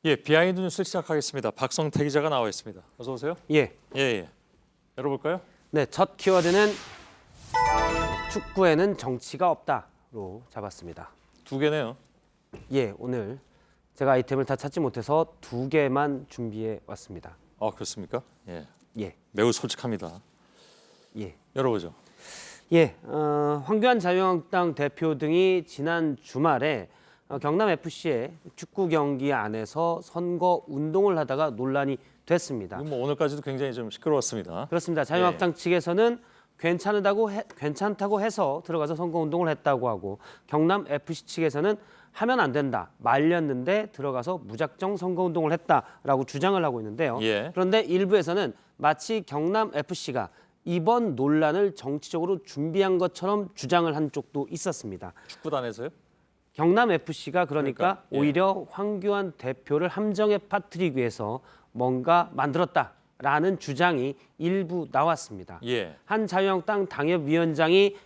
예, 비하인드 뉴스를 시작하겠습니다. 박성태 기자가 나와 있습니다. 어서 오세요. 예. 예. 열어볼까요? 네, 첫 키워드는 축구에는 정치가 없다로 잡았습니다. 두 개네요. 예, 오늘 제가 아이템을 다 찾지 못해서 두 개만 준비해 왔습니다. 아, 그렇습니까? 예. 예. 매우 솔직합니다. 예. 열어보죠. 예, 황교안 자유한국당 대표 등이 지난 주말에 경남 FC의 축구 경기 안에서 선거 운동을 하다가 논란이 됐습니다. 이건 뭐 오늘까지도 굉장히 좀 시끄러웠습니다. 그렇습니다. 자유한국당 측에서는 괜찮다고 해서 들어가서 선거 운동을 했다고 하고 경남 FC 측에서는 하면 안 된다, 말렸는데 들어가서 무작정 선거 운동을 했다라고 주장을 하고 있는데요. 예. 그런데 일부에서는 마치 경남 FC가 이번 논란을 정치적으로 준비한 것처럼 주장을 한 쪽도 있었습니다. 축구단에서요? 경남 FC가 그러니까 예. 오히려 황교안 대표를 함정에 빠뜨리기 위해서 뭔가 만들었다라는 주장이 일부 나왔습니다. 예. 한 자유한국당 당협위원장이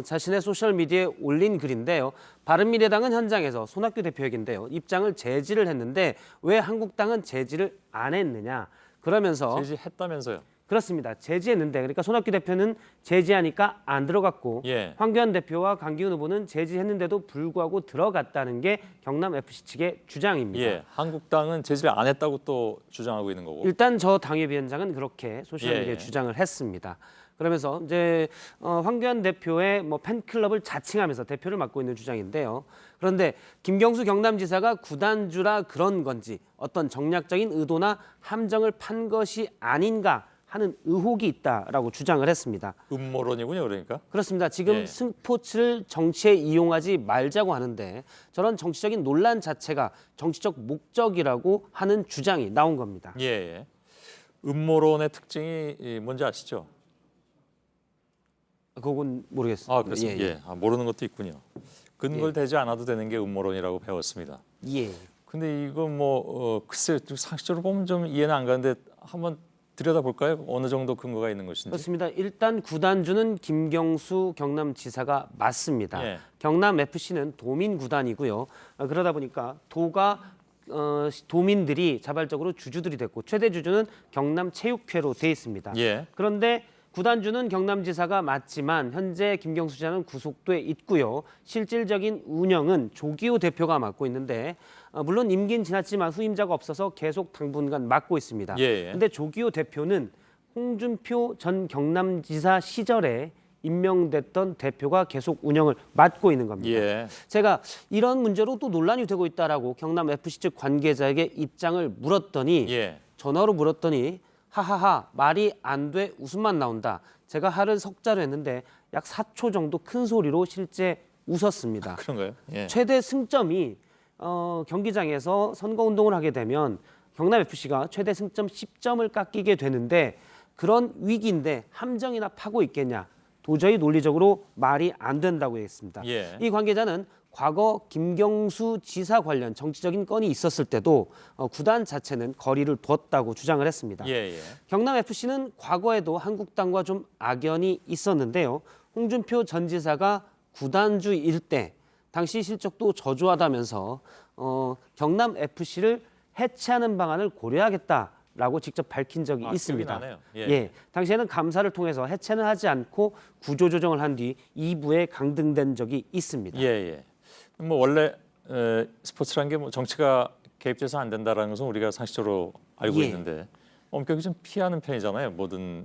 자신의 소셜미디어에 올린 글인데요. 바른미래당은 현장에서 손학규 대표 얘긴데요. 입장을 제지를 했는데 왜 한국당은 제지를 안 했느냐. 그러면서 제지했다면서요? 그렇습니다. 제지했는데 그러니까 손학규 대표는 제지하니까 안 들어갔고 예. 황교안 대표와 강기훈 후보는 제지했는데도 불구하고 들어갔다는 게 경남 FC 측의 주장입니다. 예. 한국당은 제지를 안 했다고 또 주장하고 있는 거고. 일단 저 당협위원장은 그렇게 소셜미디어에 예. 주장을 했습니다. 그러면서 이제 황교안 대표의 뭐 팬클럽을 자칭하면서 대표를 맡고 있는 주장인데요. 그런데 김경수 경남지사가 구단주라 그런 건지 어떤 정략적인 의도나 함정을 판 것이 아닌가 하는 의혹이 있다라고 주장을 했습니다. 음모론이군요, 그러니까. 그렇습니다. 지금 예. 스포츠를 정치에 이용하지 말자고 하는데 저런 정치적인 논란 자체가 정치적 목적이라고 하는 주장이 나온 겁니다. 예. 음모론의 특징이 뭔지 아시죠? 그건 모르겠습니다. 아, 그렇습니다. 예. 아, 모르는 것도 있군요. 근거되지 않아도 되는 게 음모론이라고 배웠습니다. 예. 근데 이거 뭐 글쎄 상식적으로 보면 좀 이해는 안 가는데 한번 들여다볼까요? 어느 정도 근거가 있는 것인지. 그렇습니다. 일단 구단주는 김경수 경남지사가 맞습니다. 예. 경남 FC는 도민 구단이고요. 그러다 보니까 도민들이 자발적으로 주주들이 됐고 최대 주주는 경남체육회로 돼 있습니다. 예. 그런데 구단주는 경남지사가 맞지만 현재 김경수 지사는 구속돼 있고요. 실질적인 운영은 조기호 대표가 맡고 있는데 물론 임기는 지났지만 후임자가 없어서 계속 당분간 맡고 있습니다. 그런데 조기호 대표는 홍준표 전 경남지사 시절에 임명됐던 대표가 계속 운영을 맡고 있는 겁니다. 예. 제가 이런 문제로 또 논란이 되고 있다라고 경남 FC 측 관계자에게 입장을 물었더니 예. 전화로 물었더니 하하하 말이 안 돼 웃음만 나온다. 제가 하를 석자로 했는데 약 4초 정도 큰 소리로 실제 웃었습니다. 그런가요? 예. 최대 승점이 경기장에서 선거운동을 하게 되면 경남 FC가 최대 승점 10점을 깎이게 되는데 그런 위기인데 함정이나 파고 있겠냐. 도저히 논리적으로 말이 안 된다고 했습니다. 예. 이 관계자는 과거 김경수 지사 관련 정치적인 건이 있었을 때도 구단 자체는 거리를 두었다고 주장을 했습니다. 예. 경남 FC는 과거에도 한국당과 좀 악연이 있었는데요. 홍준표 전 지사가 구단주일 때 당시 실적도 저조하다면서 경남 FC를 해체하는 방안을 고려하겠다라고 직접 밝힌 적이 있습니다. 기억이 나네요. 예, 당시에는 감사를 통해서 해체는 하지 않고 구조조정을 한 뒤 2부에 강등된 적이 있습니다. 예. 뭐 원래 스포츠란 게 뭐 정치가 개입돼서 안 된다라는 것은 우리가 상식적으로 알고 예. 있는데 엄격히 좀 피하는 편이잖아요. 모든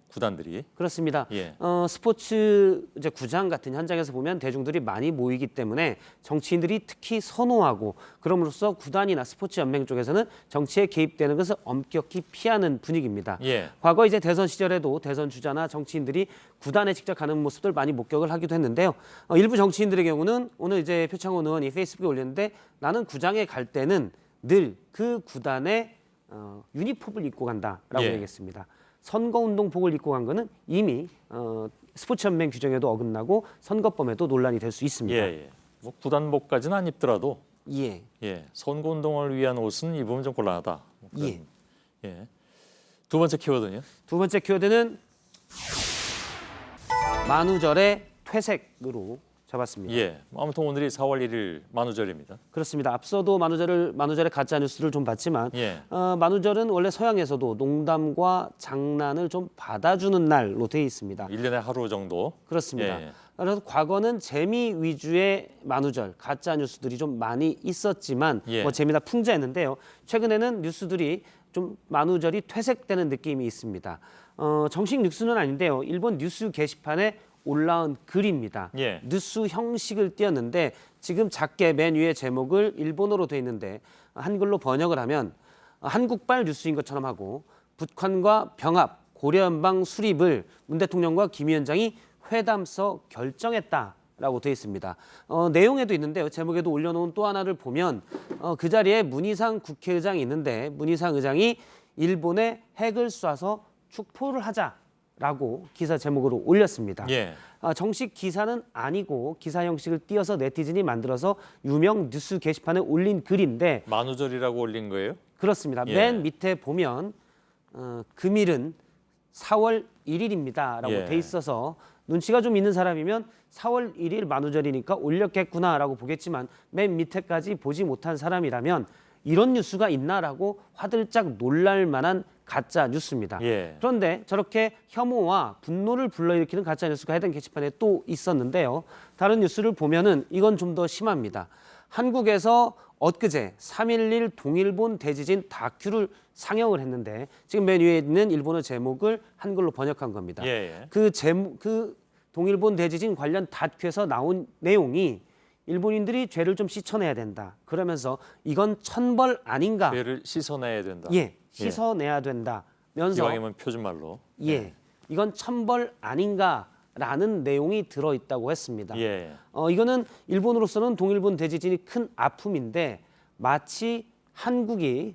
구단들이. 그렇습니다. 예. 스포츠 이제 구장 같은 현장에서 보면 대중들이 많이 모이기 때문에 정치인들이 특히 선호하고 그럼으로써 구단이나 스포츠 연맹 쪽에서는 정치에 개입되는 것을 엄격히 피하는 분위기입니다. 예. 과거 이제 대선 시절에도 대선 주자나 정치인들이 구단에 직접 가는 모습들 많이 목격을 하기도 했는데요. 일부 정치인들의 경우는 오늘 이제 표창원 의원이 페이스북에 올렸는데 나는 구장에 갈 때는 늘 그 구단의 유니폼을 입고 간다라고 예. 얘기했습니다. 선거운동복을 입고 간 거는 이미 스포츠연맹 규정에도 어긋나고 선거법에도 논란이 될 수 있습니다. 예. 뭐 구단복까지는 안 입더라도 예. 선거운동을 위한 옷은 입으면 좀 곤란하다. 뭐 그런, 예. 예. 두 번째 키워드는요? 두 번째 키워드는 만우절의 퇴색으로 잡았습니다. 예. 아무튼 오늘이 4월 1일 만우절입니다. 그렇습니다. 앞서도 만우절의 가짜 뉴스를 좀 봤지만 예. 만우절은 원래 서양에서도 농담과 장난을 좀 받아주는 날로 되어 있습니다. 1년에 하루 정도. 그렇습니다. 예. 그래서 과거는 재미 위주의 만우절, 가짜 뉴스들이 좀 많이 있었지만 예. 뭐 재미나 풍자했는데요. 최근에는 뉴스들이 좀 만우절이 퇴색되는 느낌이 있습니다. 정식 뉴스는 아닌데요. 일본 뉴스 게시판에 올라온 글입니다. 예. 뉴스 형식을 띄었는데 지금 작게 맨 위에 제목을 일본어로 돼 있는데 한글로 번역을 하면 한국발 뉴스인 것처럼 하고 북한과 병합, 고려연방 수립을 문 대통령과 김 위원장이 회담서 결정했다라고 돼 있습니다. 내용에도 있는데요. 제목에도 올려놓은 또 하나를 보면 그 자리에 문희상 국회의장이 있는데 문희상 의장이 일본에 핵을 쏴서 축포를 하자라고 기사 제목으로 올렸습니다. 예. 정식 기사는 아니고 기사 형식을 띄어서 네티즌이 만들어서 유명 뉴스 게시판에 올린 글인데 만우절이라고 올린 거예요? 그렇습니다. 예. 맨 밑에 보면 금일은 4월 1일입니다라고 예. 돼 있어서 눈치가 좀 있는 사람이면 4월 1일 만우절이니까 올렸겠구나라고 보겠지만 맨 밑에까지 보지 못한 사람이라면 이런 뉴스가 있나라고 화들짝 놀랄 만한 가짜 뉴스입니다. 예. 그런데 저렇게 혐오와 분노를 불러일으키는 가짜 뉴스가 해당 게시판에 또 있었는데요. 다른 뉴스를 보면은 이건 좀 더 심합니다. 한국에서 엊그제 3.11 동일본 대지진 다큐를 상영을 했는데 지금 맨 위에 있는 일본어 제목을 한글로 번역한 겁니다. 예. 그 동일본 대지진 관련 다큐에서 나온 내용이 일본인들이 죄를 좀 씻어내야 된다. 그러면서 이건 천벌 아닌가? 죄를 씻어내야 된다. 예, 씻어내야 된다면서 이왕이면 표준말로. 예, 이건 천벌 아닌가라는 내용이 들어 있다고 했습니다. 예. 이거는 일본으로서는 동일본 대지진이 큰 아픔인데 마치 한국의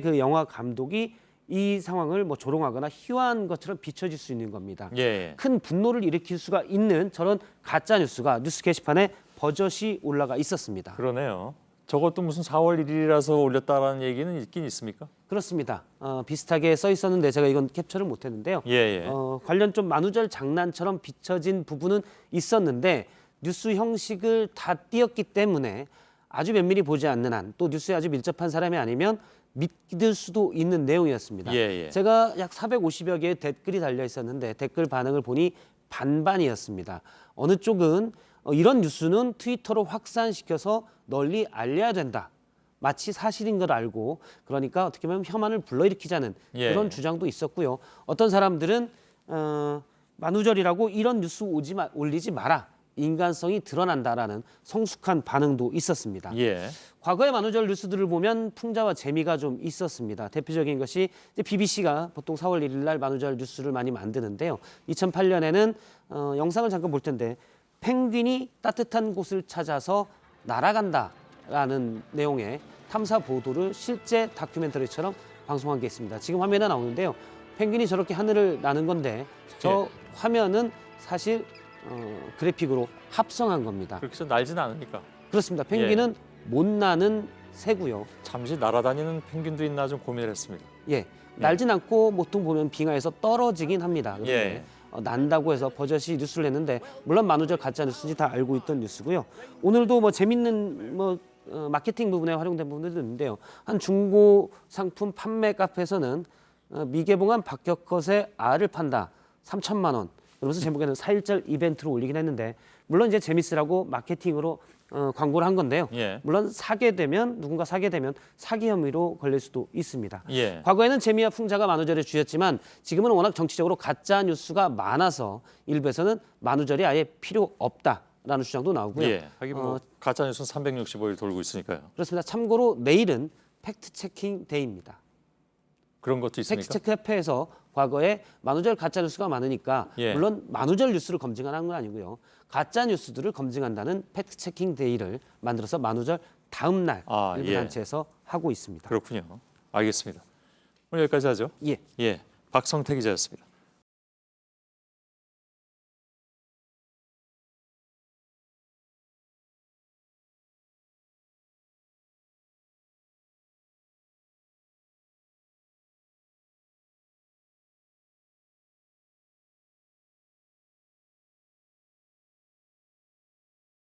그 영화 감독이 이 상황을 뭐 조롱하거나 희화한 것처럼 비춰질 수 있는 겁니다. 예. 큰 분노를 일으킬 수가 있는 저런 가짜 뉴스가 뉴스 게시판에 버젓이 올라가 있었습니다. 그러네요. 저것도 무슨 4월 1일이라서 올렸다라는 얘기는 있긴 있습니까? 그렇습니다. 비슷하게 써 있었는데 제가 이건 캡처를 못했는데요. 예. 관련 좀 만우절 장난처럼 비춰진 부분은 있었는데 뉴스 형식을 다 띄었기 때문에 아주 면밀히 보지 않는 한 또 뉴스에 아주 밀접한 사람이 아니면 믿을 수도 있는 내용이었습니다. 예. 제가 약 450여 개의 댓글이 달려 있었는데 댓글 반응을 보니 반반이었습니다. 어느 쪽은 이런 뉴스는 트위터로 확산시켜서 널리 알려야 된다. 마치 사실인 걸 알고 그러니까 어떻게 보면 혐한을 불러일으키자는 예. 그런 주장도 있었고요. 어떤 사람들은 만우절이라고 이런 뉴스 올리지 마라. 인간성이 드러난다라는 성숙한 반응도 있었습니다. 예. 과거의 만우절 뉴스들을 보면 풍자와 재미가 좀 있었습니다. 대표적인 것이 이제 BBC가 보통 4월 1일 날 만우절 뉴스를 많이 만드는데요. 2008년에는 영상을 잠깐 볼 텐데 펭귄이 따뜻한 곳을 찾아서 날아간다라는 내용의 탐사 보도를 실제 다큐멘터리처럼 방송한 게 있습니다. 지금 화면에 나오는데요. 펭귄이 저렇게 하늘을 나는 건데 저 화면은 사실 그래픽으로 합성한 겁니다. 그렇게 해서 날진 않으니까. 그렇습니다. 펭귄은 못 나는 새고요. 잠시 날아다니는 펭귄도 있나 좀 고민을 했습니다. 예, 날진 않고 보통 보면 빙하에서 떨어지긴 합니다. 그런데 난다고 해서 버젓이 뉴스를 냈는데 물론 만우절 가짜 뉴스인지 다 알고 있던 뉴스고요. 오늘도 뭐 재밌는 마케팅 부분에 활용된 부분들도 있는데요. 한 중고 상품 판매 카페에서는 미개봉한 박혁컷의 알을 판다 3천만 원. 그러면서 제목에는 4.1절 이벤트로 올리긴 했는데 물론 이제 재밌으라고 마케팅으로 광고를 한 건데요. 예. 물론 누군가 사게 되면 사기 혐의로 걸릴 수도 있습니다. 예. 과거에는 재미와 풍자가 만우절의 주였지만 지금은 워낙 정치적으로 가짜 뉴스가 많아서 일부에서는 만우절이 아예 필요 없다라는 주장도 나오고요. 예. 하긴 뭐 가짜 뉴스는 365일 돌고 있으니까요. 그렇습니다. 참고로 내일은 팩트 체킹 데이입니다. 그런 것도 있습니까? 팩트체크 협회에서 과거에 만우절 가짜 뉴스가 많으니까 예. 물론 만우절 뉴스를 검증하는 건 아니고요. 가짜 뉴스들을 검증한다는 팩트체킹 데이를 만들어서 만우절 다음 날 일부 단체에서 하고 있습니다. 그렇군요. 알겠습니다. 오늘 여기까지 하죠. 예. 박성태 기자였습니다.